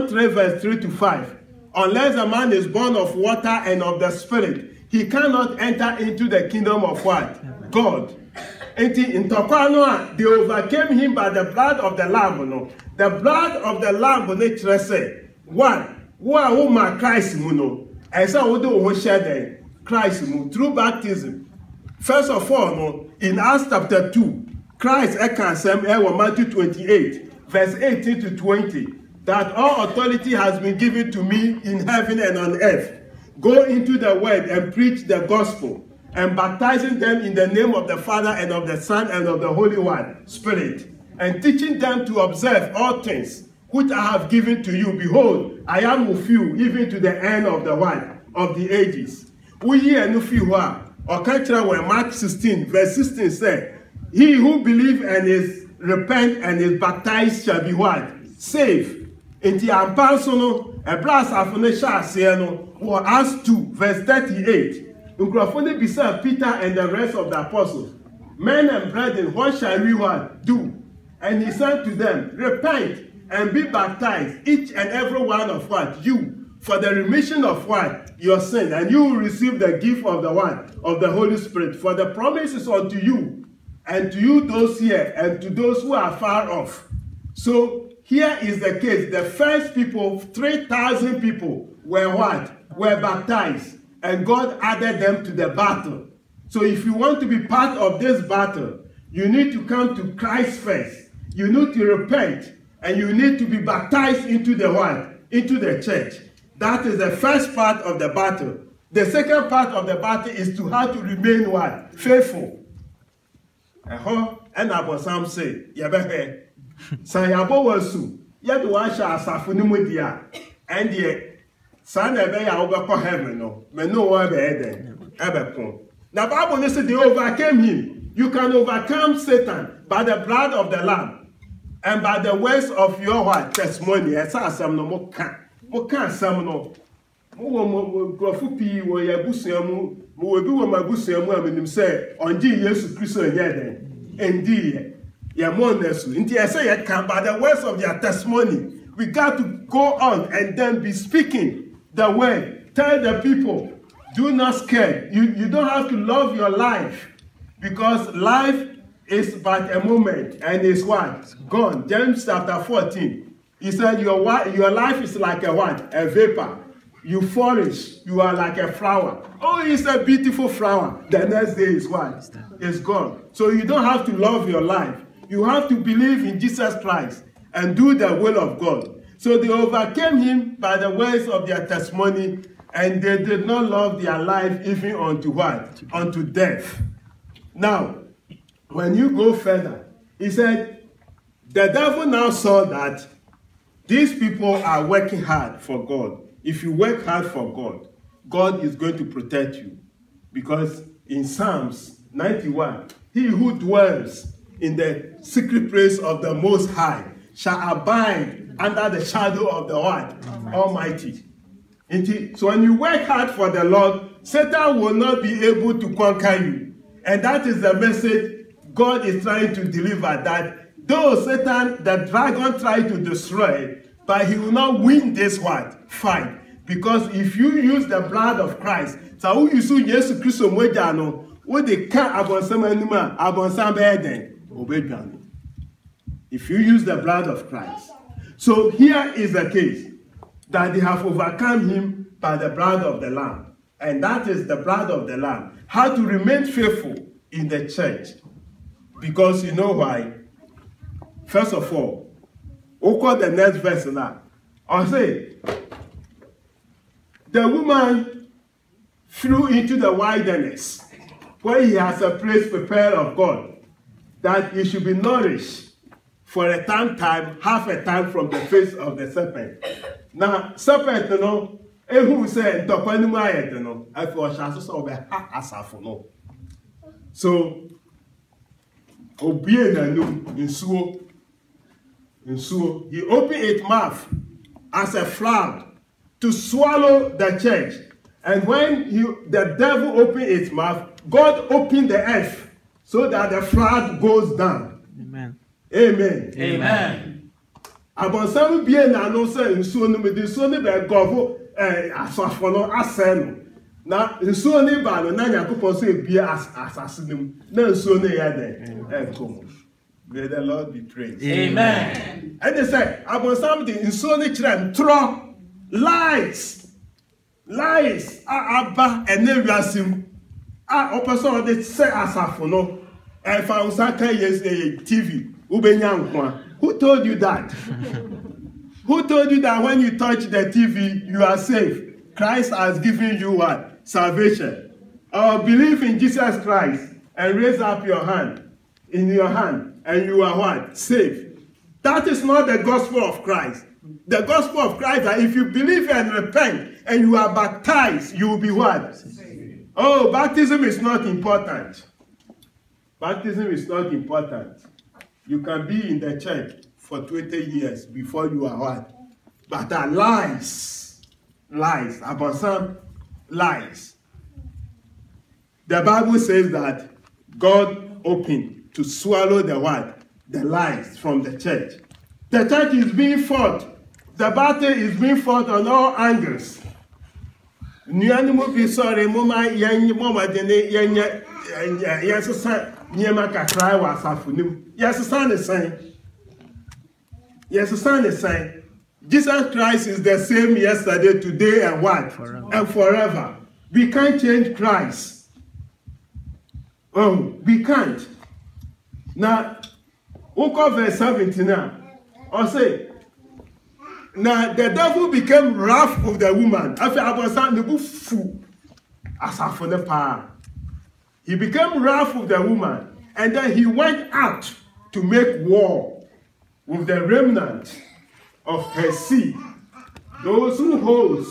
3 verse 3 to 5. Unless a man is born of water and of the Spirit, he cannot enter into the kingdom of what? God. In Tokwano, they overcame him by the blood of the Lamb. No? The blood of the Lamb, say, one, who my Christ, and so we do share Christ through baptism. First of all, no, in Acts chapter 2, Christ Matthew 28, verse 18 to 20, that all authority has been given to me in heaven and on earth. Go into the world and preach the gospel, and baptizing them in the name of the Father and of the Son and of the Holy One, Spirit, and teaching them to observe all things which I have given to you. Behold, I am with you even to the end of the world, of the ages. We hear no few or culture when Mark 16, verse 16 said, he who believes and is repent and is baptized shall be what? Saved. In the Ampasono, a blast of Neshasiano, or Acts 2, verse 38. Uncrophone beside Peter and the rest of the apostles. Men and brethren, what shall we do? And he said to them, repent and be baptized, each and every one of what? You, for the remission of what? Your sin. And you will receive the gift of the what? Of the Holy Spirit. For the promise is unto you, and to you those here, and to those who are far off. So, here is the case. The first people, 3,000 people, were what? Were baptized. And God added them to the battle. So if you want to be part of this battle, you need to come to Christ first. You need to repent. And you need to be baptized into the what? Into the church. That is the first part of the battle. The second part of the battle is to how to remain what? Faithful. And Abu Sam say, Yabehe. Sayabo wasu yet washa asafo ni mudia and ye san ebe ya obekọ heaven no me no wa be eden ebekon. The Bible says they overcame him. You can overcome Satan by the blood of the Lamb and by the words of your what? Testimony. Esa asam no mo kan asam no mo grofu pi wo ya busuamu mo obi wo mabusuamu aminim say onji Yesu Kristo yeden endi by the words of their testimony, we got to go on and then be speaking the word. Tell the people, do not scare. You don't have to love your life, because life is but a moment and is what? Gone. James chapter 14. He said your life is like a what? A vapor. You flourish. You are like a flower. Oh, it's a beautiful flower. The next day is what? It's gone. So you don't have to love your life. You have to believe in Jesus Christ and do the will of God. So they overcame him by the words of their testimony, and they did not love their life even unto what? Unto death. Now, when you go further, he said, the devil now saw that these people are working hard for God. If you work hard for God, God is going to protect you. Because in Psalms 91, he who dwells in the secret place of the Most High shall abide under the shadow of the what? Almighty. So when you work hard for the Lord, Satan will not be able to conquer you. And that is the message God is trying to deliver, that though Satan, the dragon, tried to destroy, but he will not win this what? Fight. Because if you use the blood of Christ, so you use Jesus Christ, what they can't if you use the blood of Christ. So here is the case, that they have overcome him by the blood of the Lamb. And that is the blood of the Lamb. How to remain faithful in the church. Because you know why? First of all, we'll call the next verse now. I'll say, the woman flew into the wilderness, where he has a place prepared of God, that he should be nourished for a time, half a time from the face of the serpent. Now, serpent, you know, who said, so, he opened its mouth as a flood to swallow the church. And when the devil opened its mouth, God opened the earth so that the flood goes down. Amen. Amen. Amen. Abonsam bie na no say nsuo no me de nsuo no be govo asafo no aseno. Na nsuo no ba no na Yakobon so ebie asase nim. Na nsuo no ya den. Come. May the Lord be praised. Amen. And they say, Abonsam the nsuo no kire ntro lies. Lies aba ene wiasim. Opeso de say asafo no. And found Saka yes TV. Ubenya nkwa. Who told you that? Who told you that when you touch the TV, you are safe? Christ has given you what? Salvation. Or believe in Jesus Christ and raise up your hand, in your hand, and you are what? Safe. That is not the gospel of Christ. The gospel of Christ is that if you believe and repent and you are baptized, you will be what? Oh, baptism is not important. Baptism is not important. You can be in the church for 20 years before you are what? But that lies. Lies. About some lies. The Bible says that God opened to swallow the what? The lies from the church. The church is being fought. The battle is being fought on all angles. Nuanimu be sorry, Mama Dene yes, Niema kakra wa asafunim. Yes, the son is saying. Yes, the son is saying. Jesus Christ is the same yesterday, today, and what? Forever. And forever. We can't change Christ. Oh, we can't. Now, look verse 17 now. I'll say, now the devil became wrath with the woman. After Abraham, the fool, asafune power. He became wrath with the woman, and then he went out to make war with the remnant of her seed, those who hold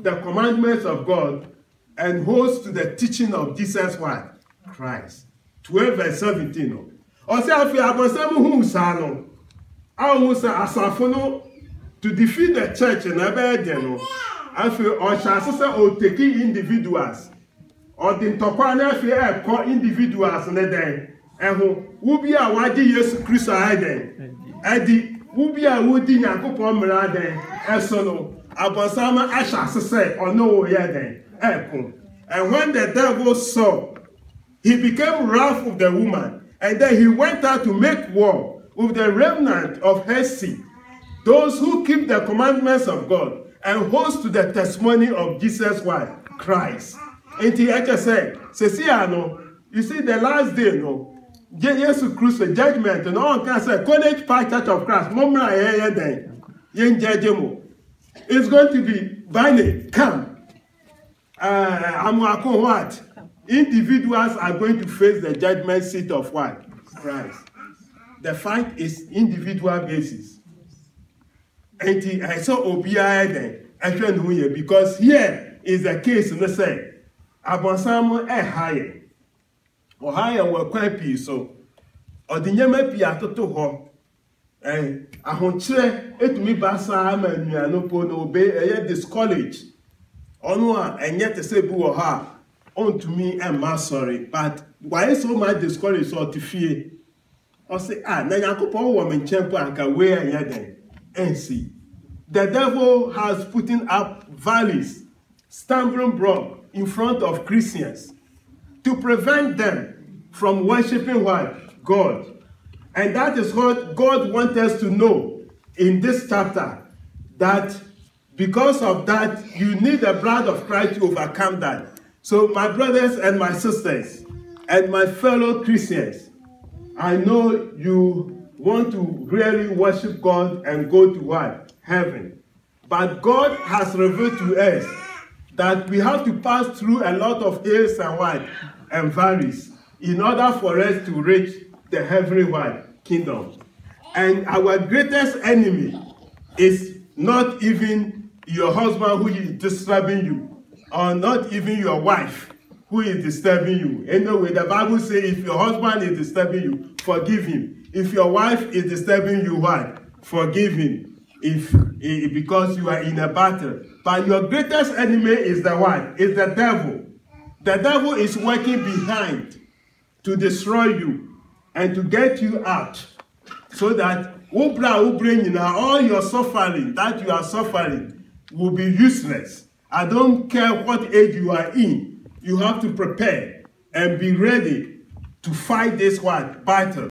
the commandments of God and hold to the teaching of Jesus what? Christ. 12 verse 17. Also, if you have to defeat the church in Aberdeen, if you are taking individuals. Or the Tokwana fear call individuals in the day. And who be a wadi yes Christ Eden. Adi who be a woody Yakupon Merade, Esono, Abosama Asha say or no yeden. And when the devil saw, he became wrath of the woman, and then he went out to make war with the remnant of her seed, those who keep the commandments of God and hold to the testimony of Jesus Christ. And he just said, you see, the last day, no, Jesus Christ, judgment, and all can say, College Park Church of Christ, it's going to be binary, come. What? Individuals are going to face the judgment seat of what? Christ. The fight is individual basis. And I saw Obiya then, because here is the case, let's say, Abonsam higher. Or higher were quite peace so. Or the Yama Piatoto ho. And I won't say it to me Bassa and no obey a discollege. On one and yet a say boo or her. On to me and my sorry. But why so much discourage or to fear? Or say, Nayakupo woman champion and can wear yaden. And see. The devil has put up valleys, stumbling block in front of Christians to prevent them from worshiping what? God. And that is what God wants us to know in this chapter, that because of that, you need the blood of Christ to overcome that. So my brothers and my sisters and my fellow Christians, I know you want to really worship God and go to what? Heaven. But God has revealed to us that we have to pass through a lot of hills and what? And valleys in order for us to reach the heavenly what? Kingdom. And our greatest enemy is not even your husband who is disturbing you, or not even your wife who is disturbing you. Anyway, the Bible says if your husband is disturbing you, forgive him. If your wife is disturbing you, what? Forgive him. Because you are in a battle. But your greatest enemy is the what? Is the devil. The devil is working behind to destroy you and to get you out so that all your suffering that you are suffering will be useless. I don't care what age you are in. You have to prepare and be ready to fight this battle.